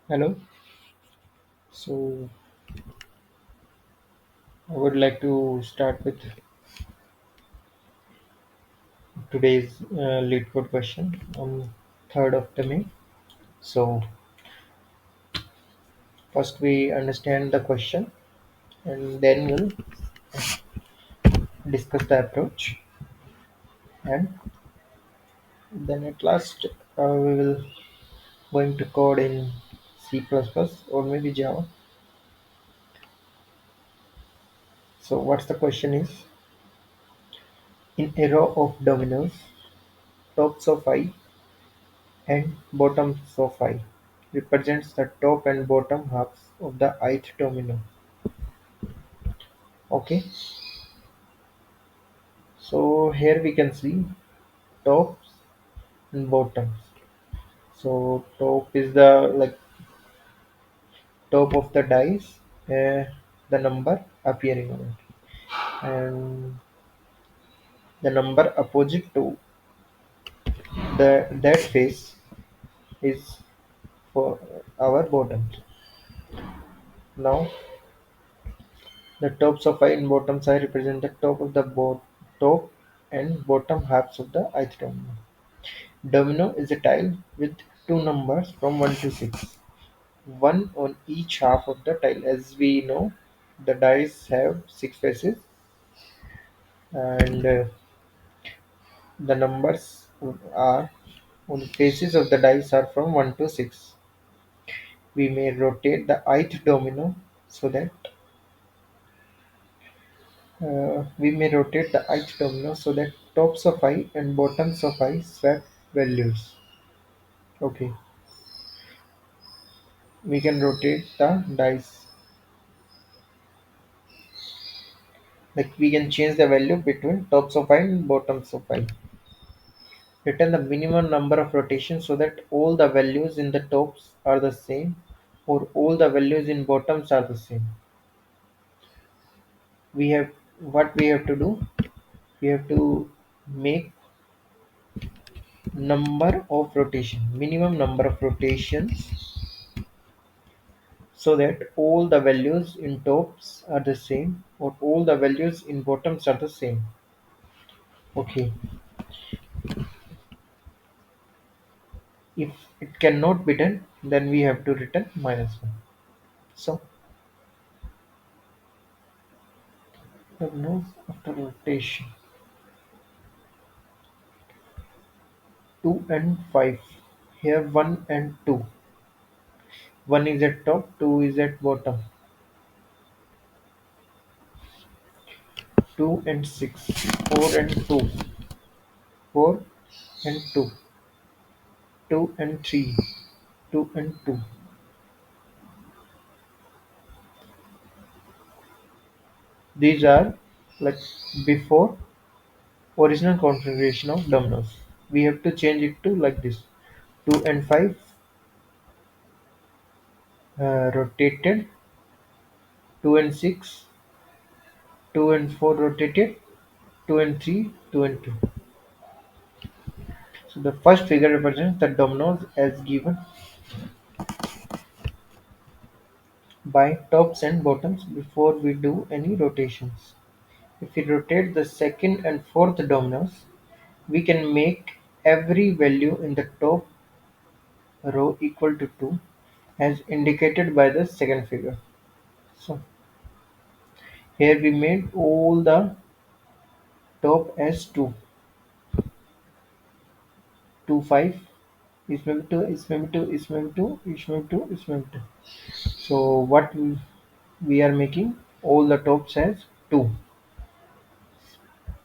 Hello. So I would like to start with today's lead code question on 3rd of the May. So first we understand the question and then we'll discuss the approach and then at last we will going to code in C++ or maybe Java. So what's the question is in a row of dominoes, tops of I and bottoms of I represents the top and bottom halves of the ith domino. Okay, so here we can see tops and bottoms. So top is the top of the dice, the number appearing on it, and the number opposite to the that face is for our bottoms. Now the tops of I and bottoms I represent the top of the top and bottom halves of the ith domino. Domino is a tile with two numbers from 1 to 6. One on each half of the tile. As we know, the dice have six faces, and the numbers are on the faces of the dice are from 1 to 6. We may rotate the ith domino so that tops of I and bottoms of I swap values. Okay, we can rotate the dice, like we can change the value between tops of I and bottoms of I. Return the minimum number of rotations so that all the values in the tops are the same or all the values in bottoms are the same. We have what we have to do. We have to make minimum number of rotations so that all the values in tops are the same or all the values in bottoms are the same. Okay, if it cannot be done, then we have to return -1. So the node after rotation 2 and 5. Here 1 and 2. 1 is at top, 2 is at bottom. 2 and 6. 4 and 2. 4 and 2. 2 and 3. 2 and 2. These are like before original configuration of dominoes. We have to change it to like this. 2 and 5 rotated. 2 and 6. 2 and 4 rotated. 2 and 3. 2 and 2. So the first figure represents the dominoes as given by tops and bottoms before we do any rotations. If we rotate the second and fourth dominoes, we can make every value in the top row equal to 2 as indicated by the second figure. So here we made all the top as 2. 2 5 is maybe 2 is maybe 2 is maybe 2 is maybe 2 is maybe 2. So what we are making all the tops as 2.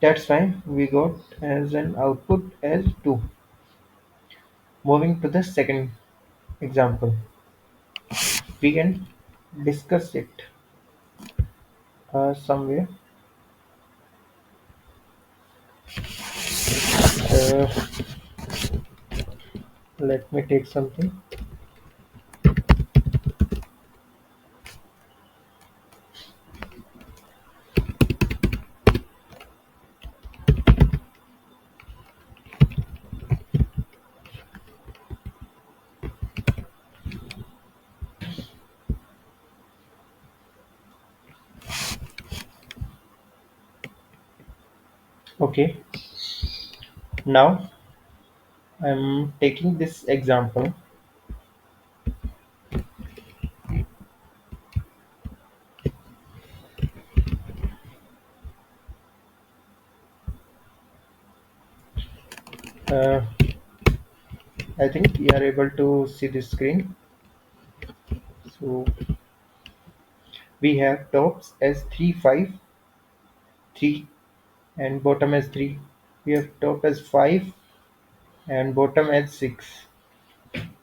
That's why we got as an output as 2. Moving to the second example, we can discuss it somewhere. Uh, Let me take something. Okay, now I'm taking this example. Uh, I think you are able to see the screen. So we have tops as 3, 5, 3, and bottom as 3. We have top as 5 and bottom as 6.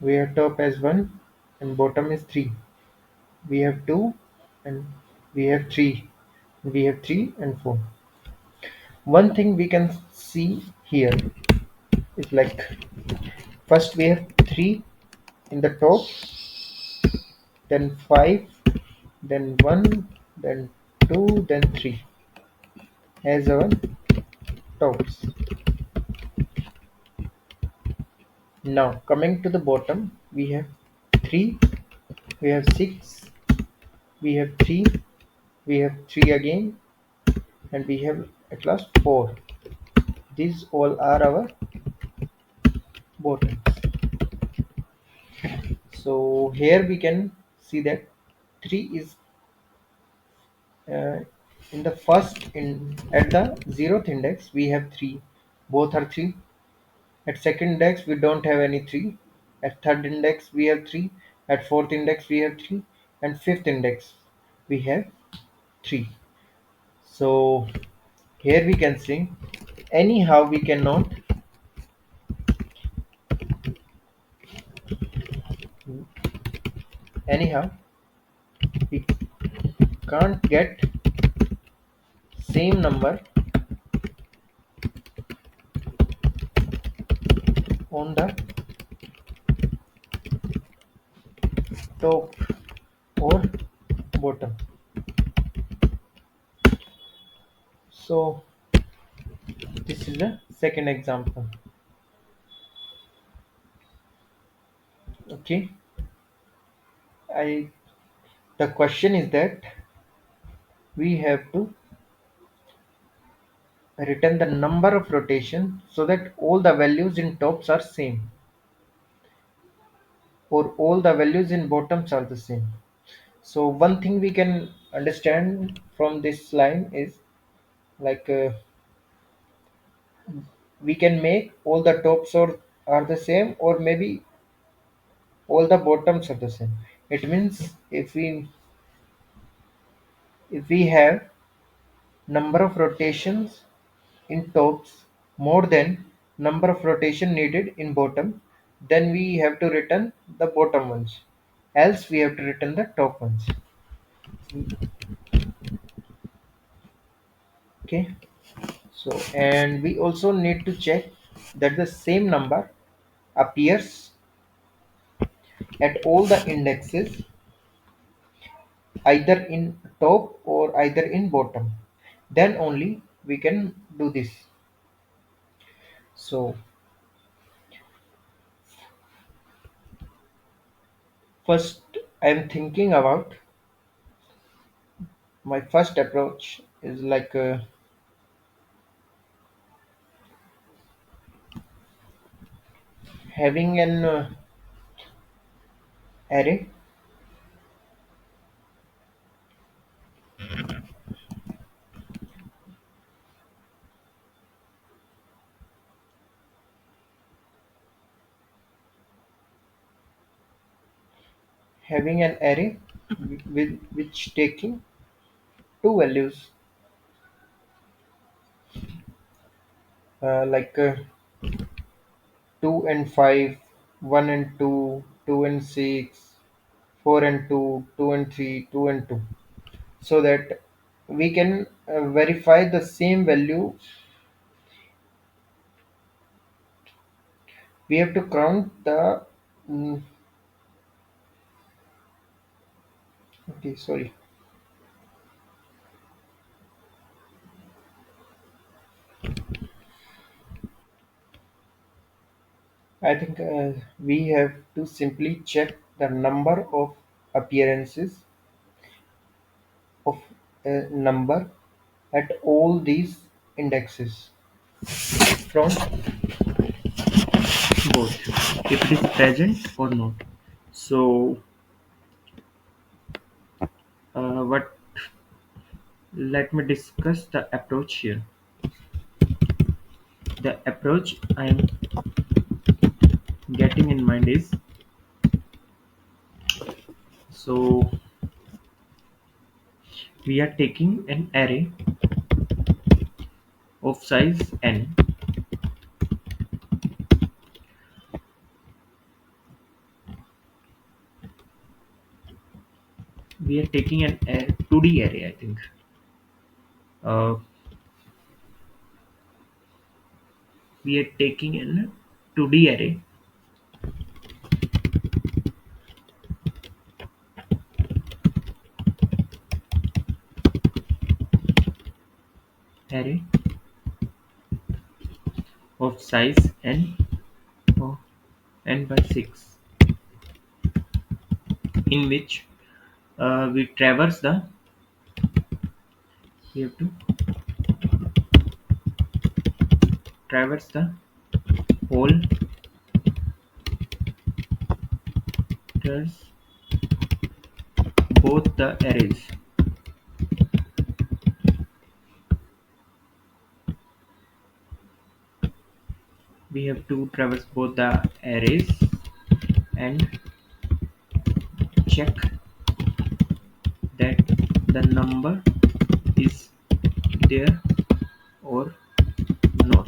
We have top as 1 and bottom is 3. We have 2 and we have 3. We have 3 and 4. One thing we can see here is like first we have 3 in the top, then 5, then 1, then 2, then 3 as our tops. Now coming to the bottom, we have 3, we have 6, we have 3, we have 3 again, and we have at last 4. These all are our bottoms. So here we can see that 3 is uh, in the first in at the zeroth index we have 3, both are 3. At second index we don't have any 3. At third index we have 3. At fourth index we have 3. And fifth index we have 3. So here we can see anyhow we cannot, anyhow we can't get same number on the top or bottom. So this is the second example. Okay, I the question is that we have to return the number of rotation so that all the values in tops are same or all the values in bottoms are the same. So one thing we can understand from this line is like we can make all the tops are the same or maybe all the bottoms are the same. It means if we have number of rotations in tops more than number of rotation needed in bottom, then we have to return the bottom ones, else we have to return the top ones. Okay, so and we also need to check that the same number appears at all the indexes, either in top or either in bottom, then only we can do this. So first I'm thinking about my first approach is like having an array, having an array with which taking two values like 2 and 5, 1 and 2, 2 and 6, 4 and 2, 2 and 3, 2 and 2, so that we can verify the same value. We have to count the mm, okay, sorry, I think we have to simply check the number of appearances of a number at all these indexes. from both, if it is present or not. So, what? Let me discuss the approach here. The approach I am getting in mind is, so we are taking an array of size n. We are taking an 2D array, I think. Uh, we are taking an 2D array of size n, or n by 6, in which we traverse the, we have to traverse the whole, traverse both the arrays. We have to traverse both the arrays and check that the number is there or not.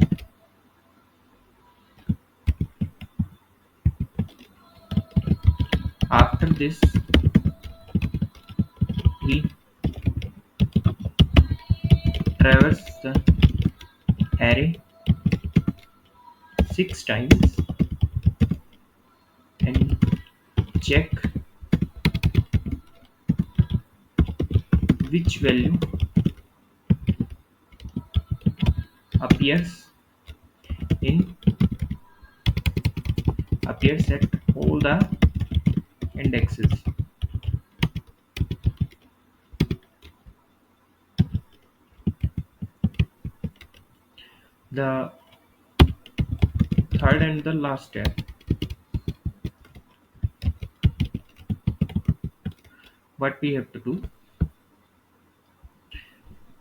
After this, we traverse the array 6 times and check which value appears in appears at all the indexes. The third and the last step, what we have to do,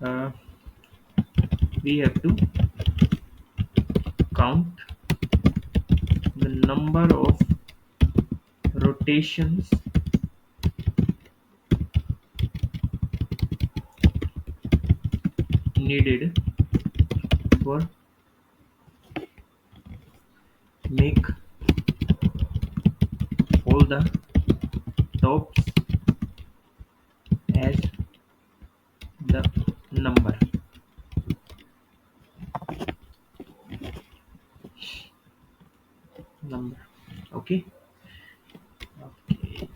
uh, we have to count the number of rotations needed for make all the tops as the number. Number. Okay. Okay.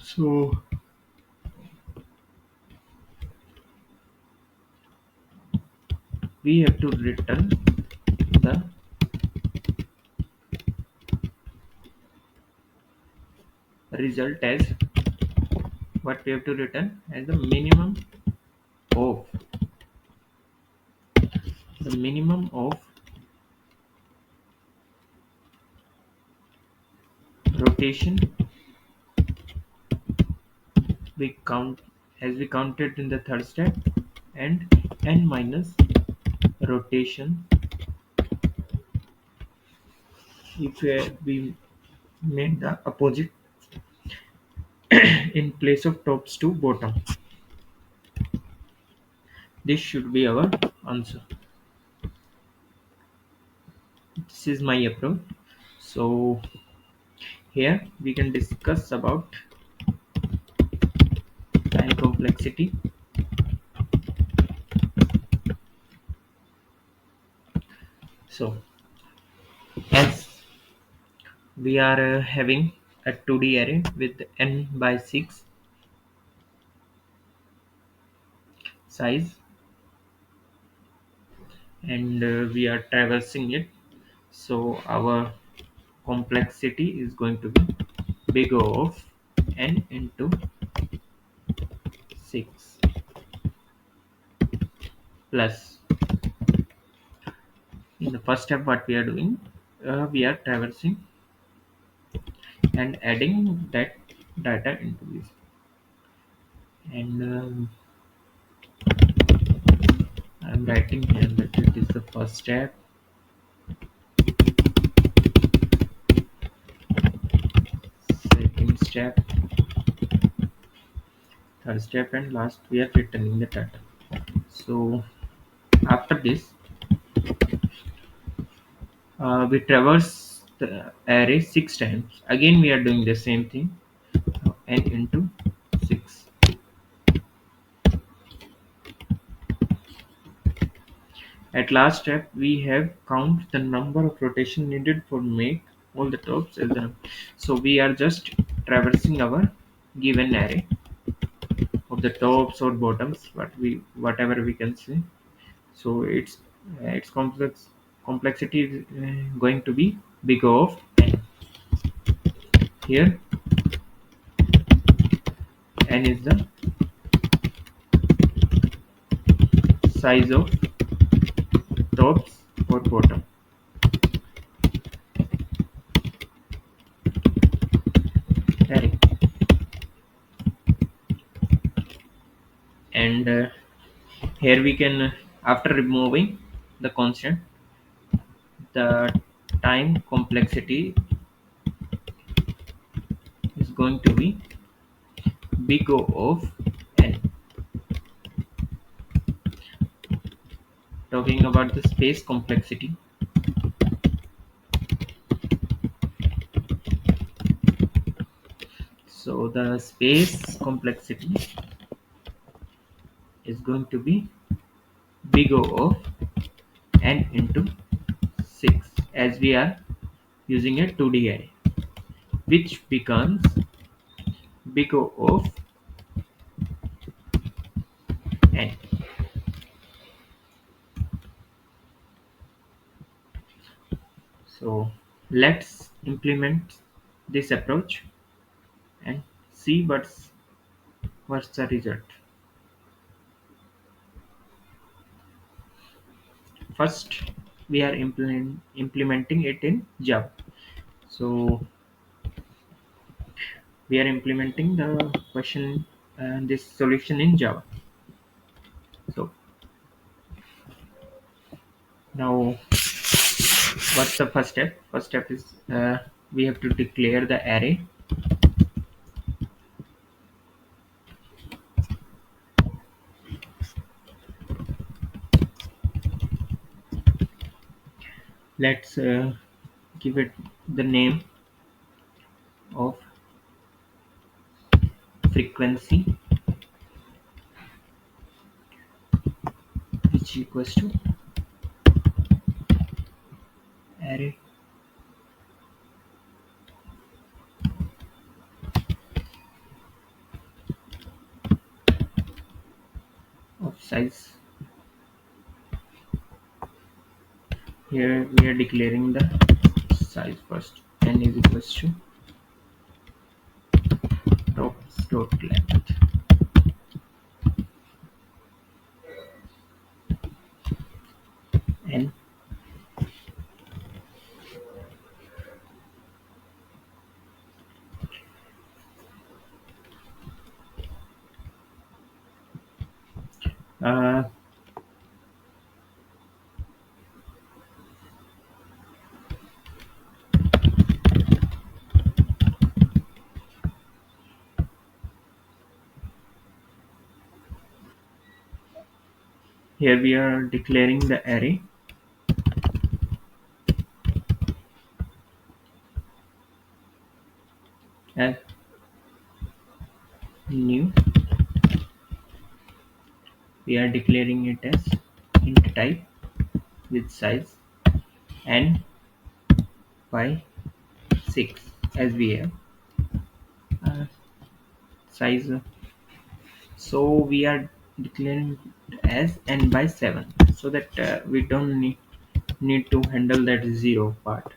So we have to return the result as, what we have to return as of the minimum of rotation we count, as we counted in the third step, and n minus rotation if we made the opposite in place of tops to bottom. This should be our answer. This is my approach. So here we can discuss about time complexity. So as we are having a 2D array with n by 6 size, and we are traversing it, so our complexity is going to be big O of n into 6 plus, in the first step what we are doing, we are traversing and adding that data into this. And I'm writing here that it is the first step, second step, third step, and last we are returning the data. So after this, we traverse the array 6 times. Again we are doing the same thing, n into 6. At last step, we have count the number of rotation needed for make all the tops as the. So we are just traversing our given array of the tops or bottoms, whatever we can say. So its complexity is going to be big O of n. Here n is the size of tops or bottom array, and here we can, after removing the constant, the time complexity is going to be big O of n. Talking about the space complexity, so the space complexity is going to be big O of n into 6, as we are using a 2D array, which becomes big O of n. So let's implement this approach and see what's the result. First, we are implementing it in Java. So we are implementing the question and this solution in Java. So now, what's the first step? First step is we have to declare the array. Let's give it the name of frequency, which equals to array of size. Here we are declaring the size first. N is equals to dot length, and uh, here we are declaring the array as new. We are declaring it as int type with size n by 6, as we have uh, size. So we are declaring it as n by 7, so that we don't need to handle that 0 part.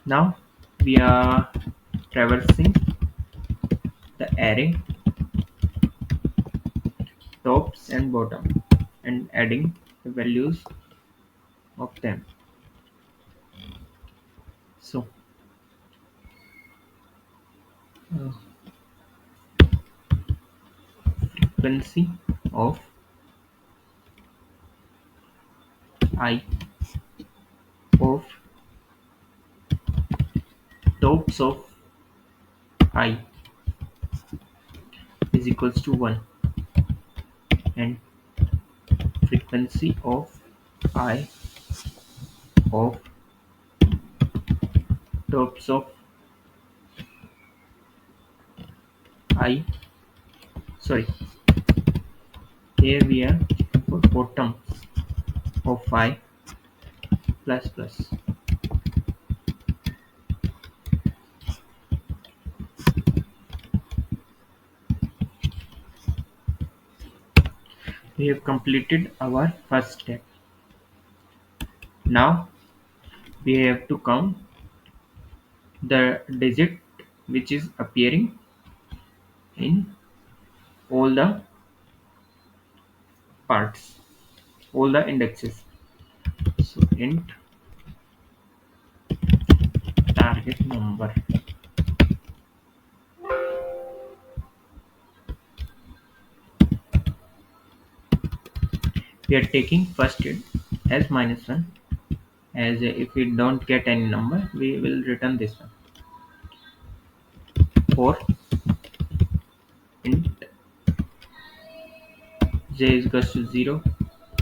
Now we are traversing the array tops and bottom and adding the values of them. So uh, frequency of I of tops of I is equals to 1, and frequency of I of tops of I, sorry, here we are checking for bottoms of I plus plus. We have completed our first step. Now we have to count the digit which is appearing in all the parts, all the indexes. So int target number. We are taking first int as -1, as if we don't get any number we will return this one. For int j is equals to 0,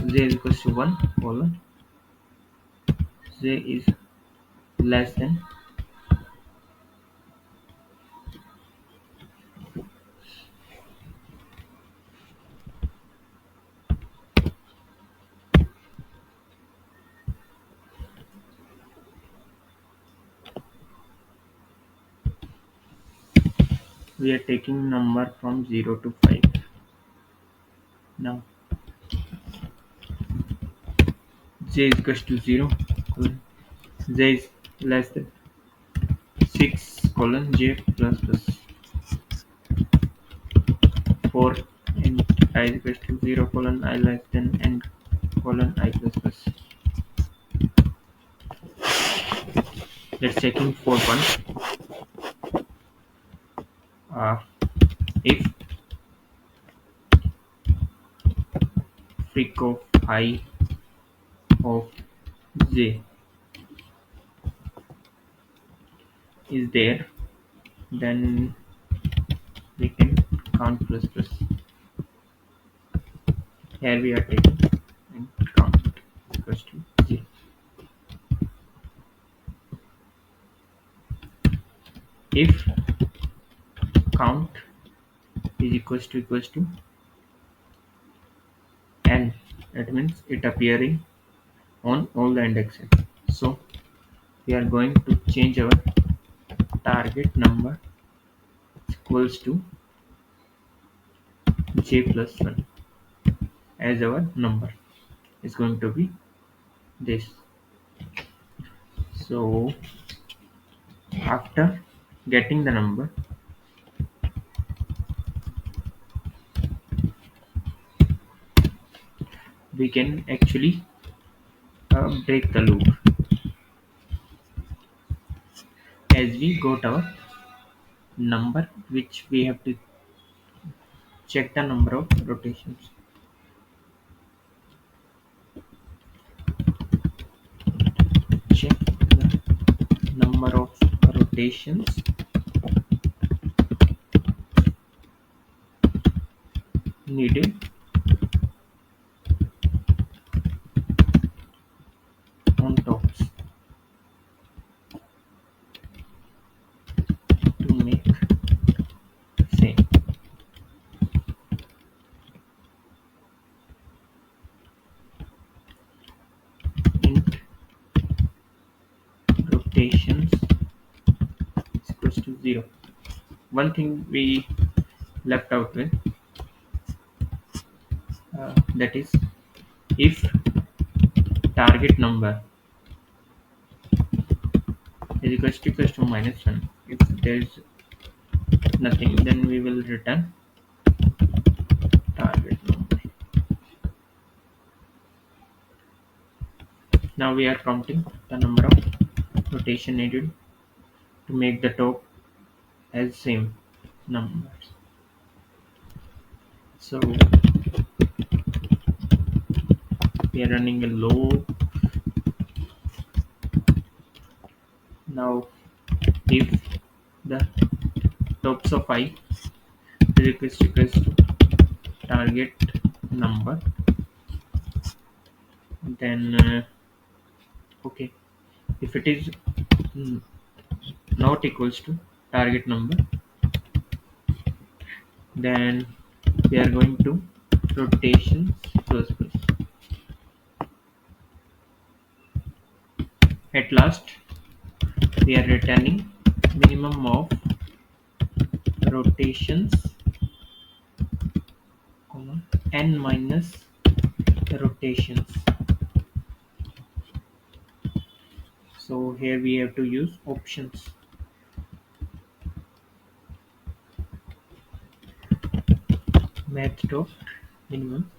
j is equals to 1 colon j is less than, we are taking number from 0 to 5. Now j is equals to 0 colon j is less than 6 colon j plus plus 4, and I is equals to 0 colon I less than n colon I plus plus. Let's checking for one. If freq of I of j is there, then we can count plus plus. Here we are taking and count equals to 0. If count is equals to n, that means it appearing on all the indexes. So we are going to change our target number equals to j plus 1, as our number is going to be this. So after getting the number, we can actually break the loop, as we got our number which we have to check the number of rotations. Check the number of rotations needed on tops to make same. Int rotations is equals to 0. One thing we left out with, that is, if target number is equals to minus 1. If there is nothing, then we will return target number. Now we are counting the number of rotation needed to make the top as same numbers. So we are running a low. Now if the tops of I is equals to target number, then okay, if it is mm, not equals to target number, then we are going to rotations plus plus. At last we are returning minimum of rotations, comma, n minus rotations. So here we have to use options. Math dot minimum